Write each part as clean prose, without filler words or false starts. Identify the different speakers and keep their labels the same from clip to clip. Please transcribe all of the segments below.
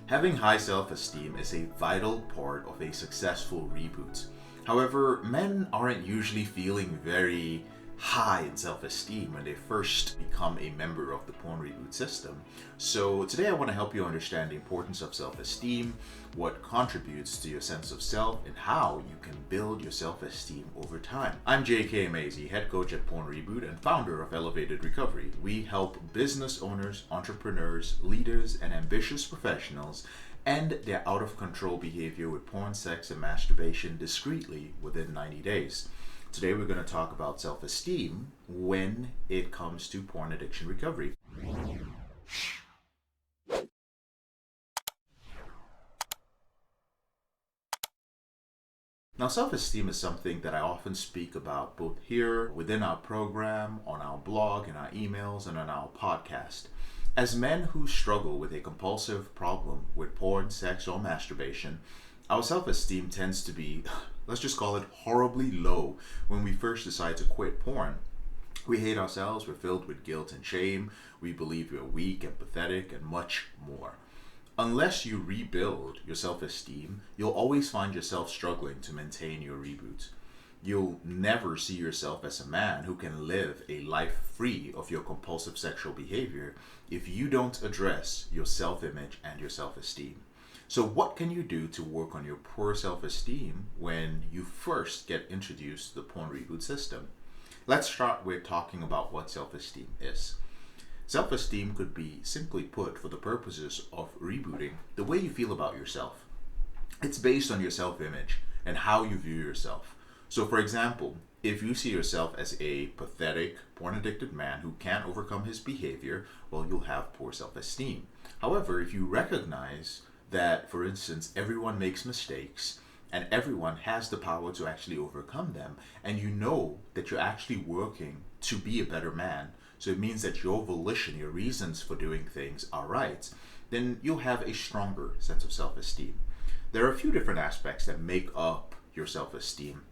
Speaker 1: Having high self-esteem is a vital part of a successful reboot. However, men aren't usually feeling very high in self-esteem when they first become a member of the porn reboot system. So today I want to help you understand the importance of self-esteem, what contributes to your sense of self, and how you can build your self-esteem over time. I'm JK Mazy, head coach at Porn Reboot and founder of Elevated Recovery. We help business owners, entrepreneurs, leaders, and ambitious professionals end their out-of-control behavior with porn, sex, and masturbation discreetly within 90 days. Today we're going to talk about self-esteem when it comes to porn addiction recovery. Now, self-esteem is something that I often speak about both here within our program, on our blog, in our emails, and on our podcast. As men who struggle with a compulsive problem with porn, sex, or masturbation, our self-esteem tends to be, let's just call it, horribly low when we first decide to quit porn. We hate ourselves, we're filled with guilt and shame, we believe we're weak and pathetic, and much more. Unless you rebuild your self-esteem, you'll always find yourself struggling to maintain your reboot. You'll never see yourself as a man who can live a life free of your compulsive sexual behavior if you don't address your self-image and your self-esteem. So what can you do to work on your poor self-esteem when you first get introduced to the porn reboot system? Let's start with talking about what self-esteem is. Self-esteem could be simply put, for the purposes of rebooting, the way you feel about yourself. It's based on your self-image and how you view yourself. So for example, if you see yourself as a pathetic, porn-addicted man who can't overcome his behavior, well, you'll have poor self-esteem. However, if you recognize that, for instance, everyone makes mistakes and everyone has the power to actually overcome them, and you know that you're actually working to be a better man, so it means that your volition, your reasons for doing things are right, then you'll have a stronger sense of self-esteem. There are a few different aspects that make up your self-esteem,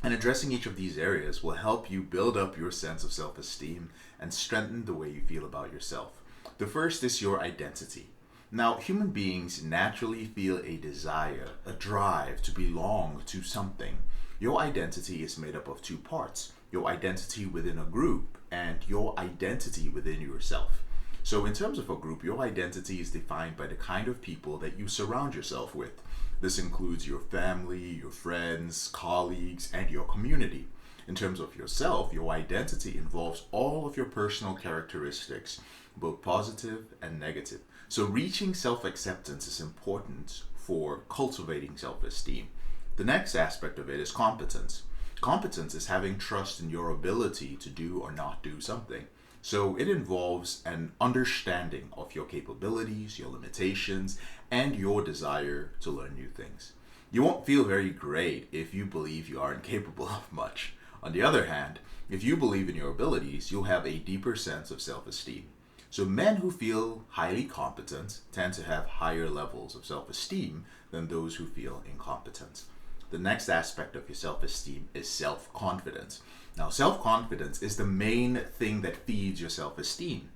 Speaker 1: and addressing each of these areas will help you build up your sense of self-esteem and strengthen the way you feel about yourself. The first is your identity. Now, human beings naturally feel a desire, a drive to belong to something. Your identity is made up of two parts: your identity within a group and your identity within yourself. So in terms of a group, your identity is defined by the kind of people that you surround yourself with. This includes your family, your friends, colleagues, and your community. In terms of yourself, your identity involves all of your personal characteristics, both positive and negative. So reaching self-acceptance is important for cultivating self-esteem. The next aspect of it is competence. Competence is having trust in your ability to do or not do something. So it involves an understanding of your capabilities, your limitations, and your desire to learn new things. You won't feel very great if you believe you aren't capable of much. On the other hand, if you believe in your abilities, you'll have a deeper sense of self-esteem. So men who feel highly competent tend to have higher levels of self-esteem than those who feel incompetent. The next aspect of your self-esteem is self-confidence. Now, self-confidence is the main thing that feeds your self-esteem.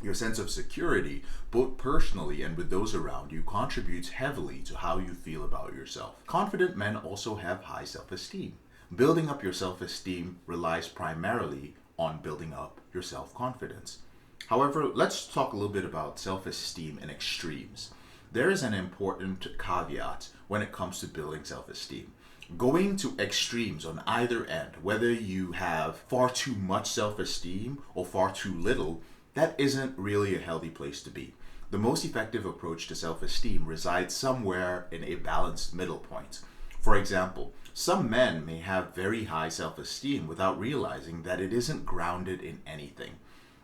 Speaker 1: Your sense of security, both personally and with those around you, contributes heavily to how you feel about yourself. Confident men also have high self-esteem. Building up your self-esteem relies primarily on building up your self-confidence. However, let's talk a little bit about self-esteem in extremes. There is an important caveat when it comes to building self-esteem. Going to extremes on either end, whether you have far too much self-esteem or far too little, that isn't really a healthy place to be. The most effective approach to self-esteem resides somewhere in a balanced middle point. For example, some men may have very high self-esteem without realizing that it isn't grounded in anything.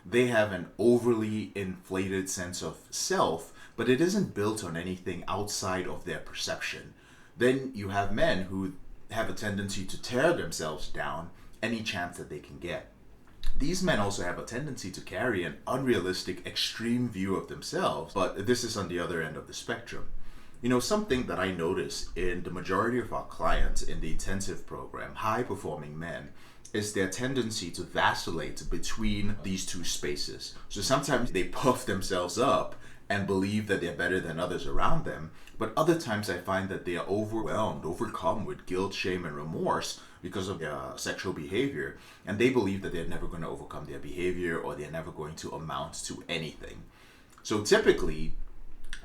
Speaker 1: They have an overly inflated sense of self, but it isn't built on anything outside of their perception. Then you have men who have a tendency to tear themselves down any chance that they can get. These men also have a tendency to carry an unrealistic, extreme view of themselves, but this is on the other end of the spectrum. Something that I notice in the majority of our clients in the intensive program, high-performing men, is their tendency to vacillate between these two spaces. So sometimes they puff themselves up and believe that they're better than others around them. But other times I find that they are overwhelmed, overcome with guilt, shame, and remorse because of their sexual behavior. And they believe that they're never going to overcome their behavior, or they're never going to amount to anything. So typically,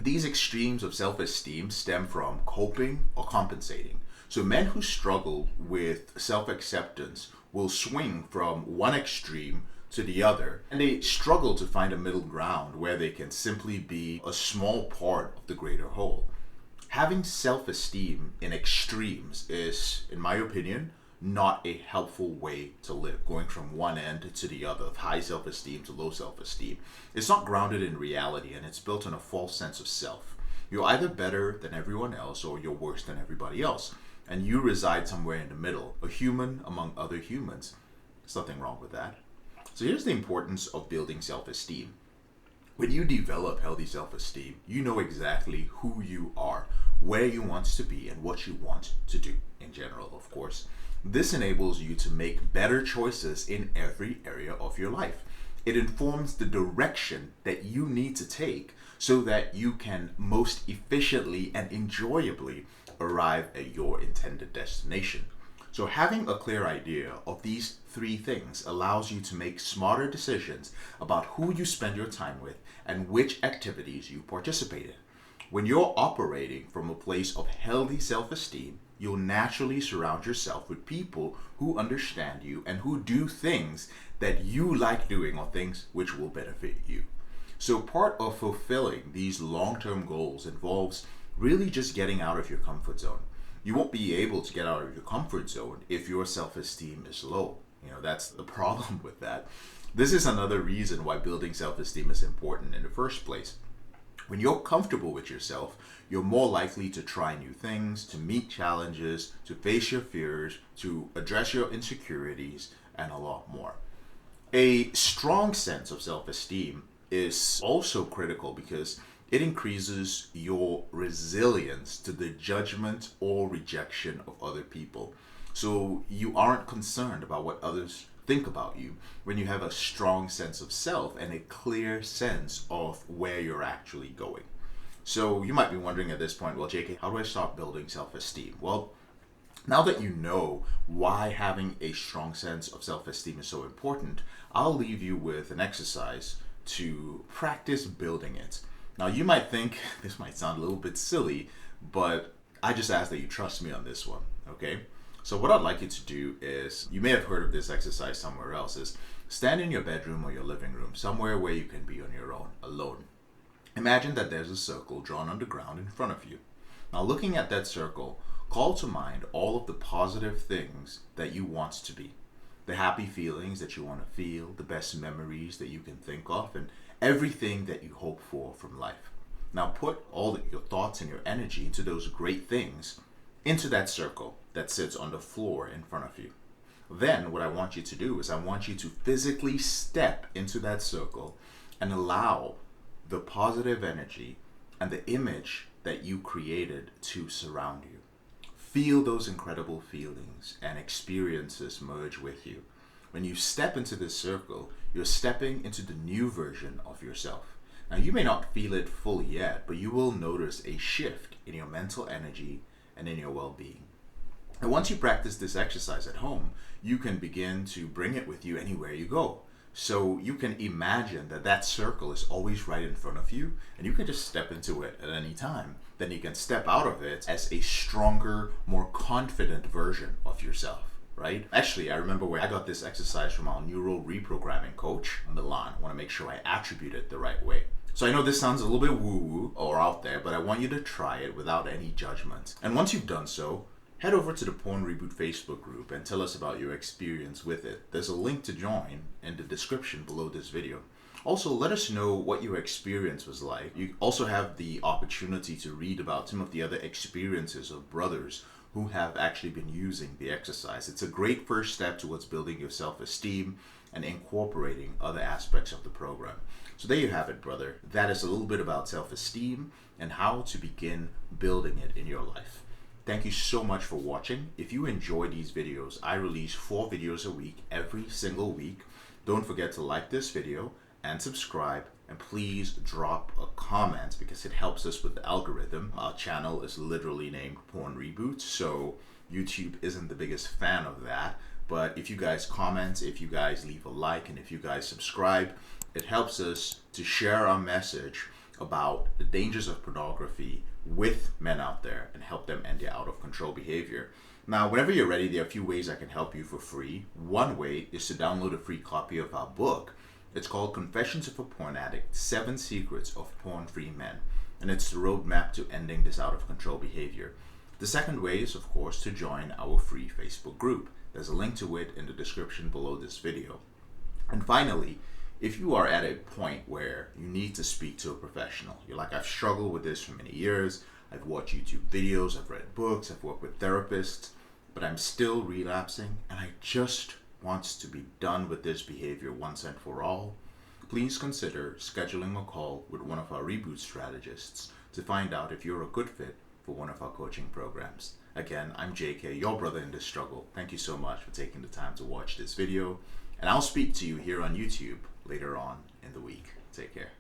Speaker 1: these extremes of self-esteem stem from coping or compensating. So men who struggle with self-acceptance will swing from one extreme to the other, and they struggle to find a middle ground where they can simply be a small part of the greater whole. Having self-esteem in extremes is, in my opinion, not a helpful way to live, going from one end to the other, of high self-esteem to low self-esteem. It's not grounded in reality, and it's built on a false sense of self. You're either better than everyone else, or you're worse than everybody else, and you reside somewhere in the middle, a human among other humans. There's nothing wrong with that. So here's the importance of building self-esteem. When you develop healthy self-esteem, you know exactly who you are, where you want to be, and what you want to do in general, of course. This enables you to make better choices in every area of your life. It informs the direction that you need to take so that you can most efficiently and enjoyably arrive at your intended destination. So having a clear idea of these three things allows you to make smarter decisions about who you spend your time with and which activities you participate in. When you're operating from a place of healthy self-esteem, you'll naturally surround yourself with people who understand you and who do things that you like doing, or things which will benefit you. So part of fulfilling these long-term goals involves really just getting out of your comfort zone. You won't be able to get out of your comfort zone if your self-esteem is low. That's the problem with that. This is another reason why building self-esteem is important in the first place. When you're comfortable with yourself, you're more likely to try new things, to meet challenges, to face your fears, to address your insecurities, and a lot more. A strong sense of self-esteem is also critical because it increases your resilience to the judgment or rejection of other people. So you aren't concerned about what others think about you when you have a strong sense of self and a clear sense of where you're actually going. So you might be wondering at this point, well, JK, how do I start building self-esteem? Well, now that you know why having a strong sense of self-esteem is so important, I'll leave you with an exercise to practice building it. Now, you might think this might sound a little bit silly, but I just ask that you trust me on this one, okay? So what I'd like you to do is, you may have heard of this exercise somewhere else, is stand in your bedroom or your living room, somewhere where you can be on your own, alone. Imagine that there's a circle drawn on the ground in front of you. Now, looking at that circle, call to mind all of the positive things that you want to be, the happy feelings that you want to feel, the best memories that you can think of, and everything that you hope for from life. Now put all your thoughts and your energy into those great things into that circle that sits on the floor in front of you. Then what I want you to do is I want you to physically step into that circle and allow the positive energy and the image that you created to surround you. Feel those incredible feelings and experiences merge with you. When you step into this circle, you're stepping into the new version of yourself. Now, you may not feel it fully yet, but you will notice a shift in your mental energy and in your well-being. And once you practice this exercise at home, you can begin to bring it with you anywhere you go. So you can imagine that that circle is always right in front of you, and you can just step into it at any time. Then you can step out of it as a stronger, more confident version of yourself. Right? Actually, I remember where I got this exercise from our neural reprogramming coach, Milan. I want to make sure I attribute it the right way. So I know this sounds a little bit woo-woo or out there, but I want you to try it without any judgment. And once you've done so, head over to the Porn Reboot Facebook group and tell us about your experience with it. There's a link to join in the description below this video. Also, let us know what your experience was like. You also have the opportunity to read about some of the other experiences of brothers who have actually been using the exercise. It's a great first step towards building your self-esteem and incorporating other aspects of the program. So there you have it, brother. That is a little bit about self-esteem and how to begin building it in your life. Thank you so much for watching. If you enjoy these videos, I release 4 videos a week, every single week. Don't forget to like this video and subscribe And please drop a comment because it helps us with the algorithm. Our channel is literally named Porn Reboot, so YouTube isn't the biggest fan of that. But if you guys comment, if you guys leave a like, and if you guys subscribe, it helps us to share our message about the dangers of pornography with men out there and help them end their out of control behavior. Now, whenever you're ready, there are a few ways I can help you for free. One way is to download a free copy of our book. It's called Confessions of a Porn Addict: 7 Secrets of Porn-Free Men, and it's the roadmap to ending this out of control behavior. The second way is, of course, to join our free Facebook group. There's a link to it in the description below this video. And finally, if you are at a point where you need to speak to a professional, you're like, I've struggled with this for many years, I've watched YouTube videos, I've read books, I've worked with therapists, but I'm still relapsing and I just want to be done with this behavior once and for all, please consider scheduling a call with one of our Reboot strategists to find out if you're a good fit for one of our coaching programs. Again, I'm JK, your brother in this struggle. Thank you so much for taking the time to watch this video, and I'll speak to you here on YouTube later on in the week. Take care.